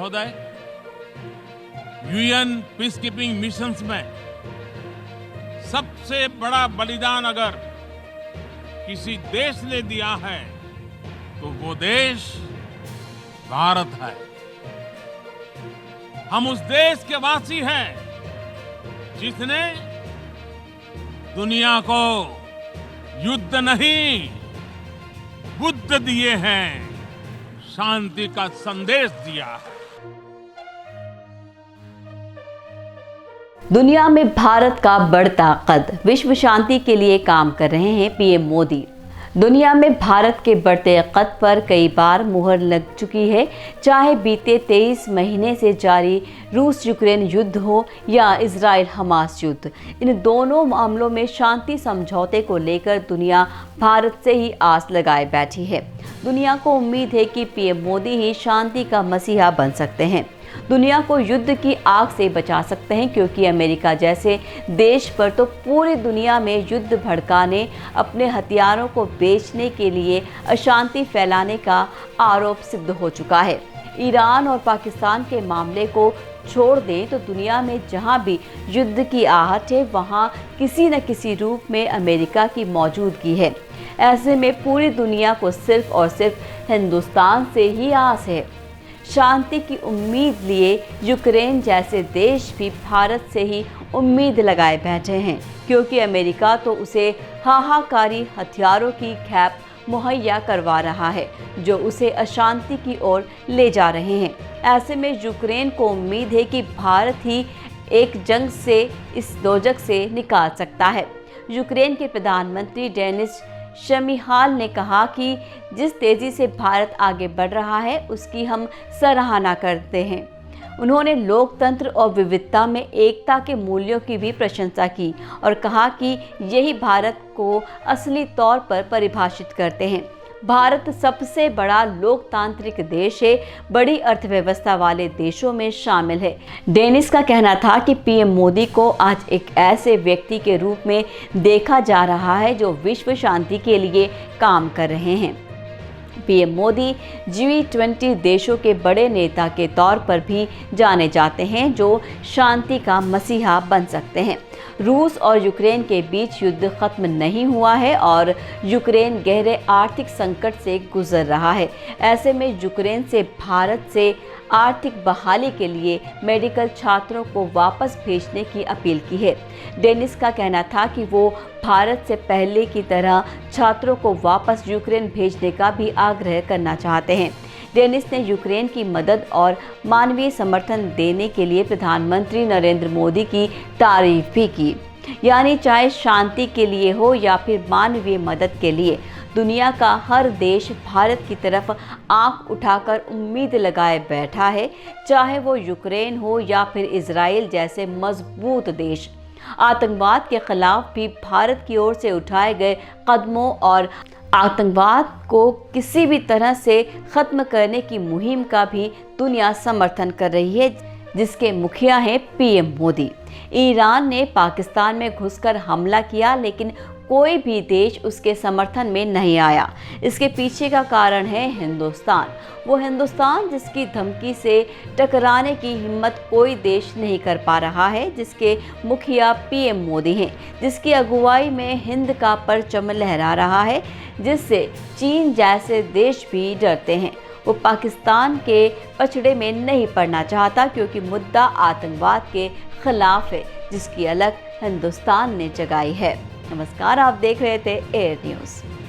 महोदय, UN peace keeping missions में सबसे बड़ा बलिदान अगर किसी देश ने दिया है तो वो देश भारत है। हम उस देश के वासी हैं जिसने दुनिया को युद्ध नहीं, बुद्ध दिए हैं, शांति का संदेश दिया है। दुनिया में भारत का बढ़ता कद, विश्व शांति के लिए काम कर रहे हैं पीएम मोदी। दुनिया में भारत के बढ़ते कद पर कई बार मुहर लग चुकी है, चाहे बीते 23 महीने से जारी रूस यूक्रेन युद्ध हो या इजराइल हमास युद्ध। इन दोनों मामलों में शांति समझौते को लेकर दुनिया भारत से ही आस लगाए बैठी है। दुनिया को उम्मीद है कि पीएम मोदी ही शांति का मसीहा बन सकते हैं, दुनिया को युद्ध की आग से बचा सकते हैं, क्योंकि अमेरिका जैसे देश पर तो पूरी दुनिया में युद्ध भड़काने, अपने हथियारों को बेचने के लिए अशांति फैलाने का आरोप सिद्ध हो चुका है। ईरान और पाकिस्तान के मामले को छोड़ दें तो दुनिया में जहां भी युद्ध की आहट है, वहां किसी न किसी रूप में अमेरिका की मौजूदगी है। ऐसे में पूरी दुनिया को सिर्फ और सिर्फ हिंदुस्तान से ही आस है। शांति की उम्मीद लिए यूक्रेन जैसे देश भी भारत से ही उम्मीद लगाए बैठे हैं, क्योंकि अमेरिका तो उसे हाहाकारी हथियारों की खेप मुहैया करवा रहा है, जो उसे अशांति की ओर ले जा रहे हैं। ऐसे में यूक्रेन को उम्मीद है कि भारत ही एक जंग से, इस दोजख से निकाल सकता है। यूक्रेन के प्रधानमंत्री डेनिस शमिहाल ने कहा कि जिस तेजी से भारत आगे बढ़ रहा है उसकी हम सराहना करते हैं। उन्होंने लोकतंत्र और विविधता में एकता के मूल्यों की भी प्रशंसा की और कहा कि यही भारत को असली तौर पर परिभाषित करते हैं। भारत सबसे बड़ा लोकतांत्रिक देश है, बड़ी अर्थव्यवस्था वाले देशों में शामिल है। डेनिस का कहना था कि पीएम मोदी को आज एक ऐसे व्यक्ति के रूप में देखा जा रहा है जो विश्व शांति के लिए काम कर रहे हैं। पीएम मोदी G20 देशों के बड़े नेता के तौर पर भी जाने जाते हैं, जो शांति का मसीहा बन सकते हैं। रूस और यूक्रेन के बीच युद्ध खत्म नहीं हुआ है और यूक्रेन गहरे आर्थिक संकट से गुजर रहा है। ऐसे में यूक्रेन से भारत से आर्थिक बहाली के लिए मेडिकल छात्रों को वापस भेजने की अपील की है। डेनिस का कहना था कि वो भारत से पहले की तरह छात्रों को वापस यूक्रेन भेजने का भी आग्रह करना चाहते हैं। डेनिस ने यूक्रेन की मदद और मानवीय समर्थन देने के लिए प्रधानमंत्री नरेंद्र मोदी की तारीफ भी की। यानी चाहे शांति के लिए हो या फिर मानवीय मदद के लिए, दुनिया का हर देश भारत की तरफ आंख उठाकर उम्मीद लगाए बैठा है, चाहे वो यूक्रेन हो या फिर इजराइल जैसे मजबूत देश। आतंकवाद के खिलाफ भी भारत की ओर से उठाए गए कदमों और आतंकवाद को किसी भी तरह से खत्म करने की मुहिम का भी दुनिया समर्थन कर रही है, जिसके मुखिया हैं पीएम मोदी। ईरान ने पाकिस्तान में घुसकर हमला किया, लेकिन कोई भी देश उसके समर्थन में नहीं आया। इसके पीछे का कारण है हिंदुस्तान। वो हिंदुस्तान जिसकी धमकी से टकराने की हिम्मत कोई देश नहीं कर पा रहा है, जिसके मुखिया पीएम मोदी हैं, जिसकी अगुवाई में हिंद का परचम लहरा रहा है, जिससे चीन जैसे देश भी डरते हैं। वो पाकिस्तान के पछड़े में नहीं पड़ना चाहता, क्योंकि मुद्दा आतंकवाद के खिलाफ है, जिसकी अलग हिंदुस्तान ने जगाई है। नमस्कार, आप देख रहे थे एयर न्यूज़।